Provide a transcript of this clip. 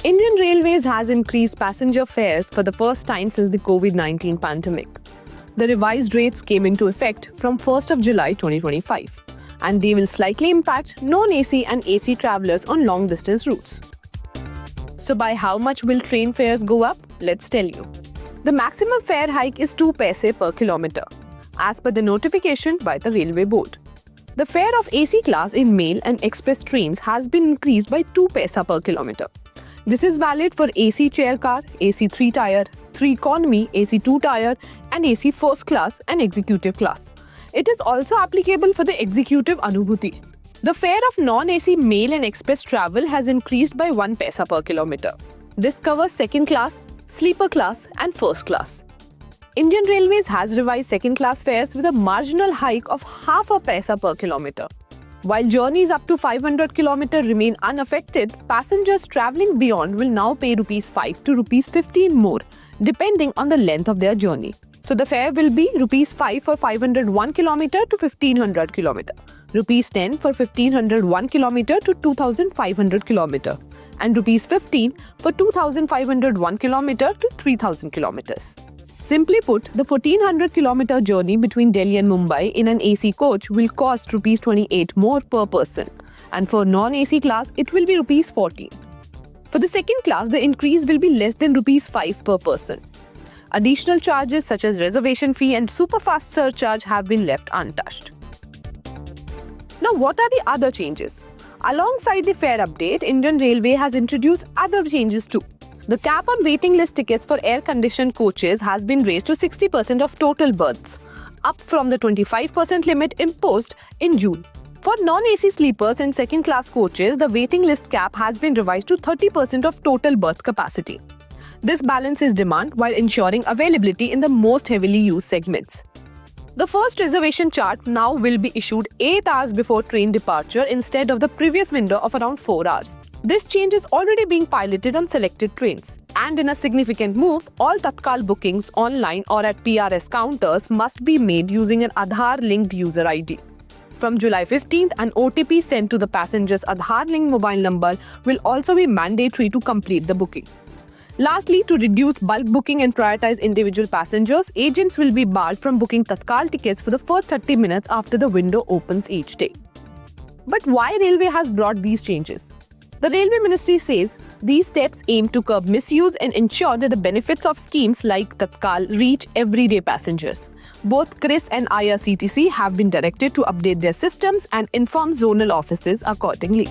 Indian Railways has increased passenger fares for the first time since the COVID-19 pandemic. The revised rates came into effect from 1st of July 2025, and they will slightly impact non-AC and AC travelers on long-distance routes. So by how much will train fares go up? Let's tell you. The maximum fare hike is 2 paise per kilometer, as per the notification by the Railway Board. The fare of AC class in mail and express trains has been increased by 2 paisa per kilometer. This is valid for AC chair car, AC 3-tier, 3 economy, AC 2-tier and AC first class and executive class. It is also applicable for the executive Anubhuti. The fare of non-AC mail and express travel has increased by 1 paisa per kilometer. This covers second class, sleeper class and first class. Indian Railways has revised second class fares with a marginal hike of half a paisa per kilometer. While journeys up to 500 km remain unaffected, passengers travelling beyond will now pay ₹5 to ₹15 more, depending on the length of their journey. So the fare will be ₹5 for 501 km to 1500 km, ₹10 for 1501 km to 2500 km, and ₹15 for 2501 km to 3000 km. Simply put, the 1400 km journey between Delhi and Mumbai in an AC coach will cost ₹28 more per person, and for non-AC class it will be ₹14. For the second class, the increase will be less than ₹5 per person. Additional charges such as reservation fee and superfast surcharge have been left untouched. Now, what are the other changes? Alongside the fare update, Indian Railway has introduced other changes too. The cap on waiting list tickets for air-conditioned coaches has been raised to 60% of total berths, up from the 25% limit imposed in June. For non-AC sleepers in second-class coaches, the waiting list cap has been revised to 30% of total berth capacity. This balances demand while ensuring availability in the most heavily used segments. The first reservation chart now will be issued 8 hours before train departure instead of the previous window of around 4 hours. This change is already being piloted on selected trains. And in a significant move, all Tatkal bookings online or at PRS counters must be made using an Aadhaar-linked user ID. From July 15th, an OTP sent to the passenger's Aadhaar-linked mobile number will also be mandatory to complete the booking. Lastly, to reduce bulk booking and prioritize individual passengers, agents will be barred from booking Tatkal tickets for the first 30 minutes after the window opens each day. But why Railway has brought these changes? The Railway Ministry says these steps aim to curb misuse and ensure that the benefits of schemes like Tatkal reach everyday passengers. Both CRIS and IRCTC have been directed to update their systems and inform zonal offices accordingly.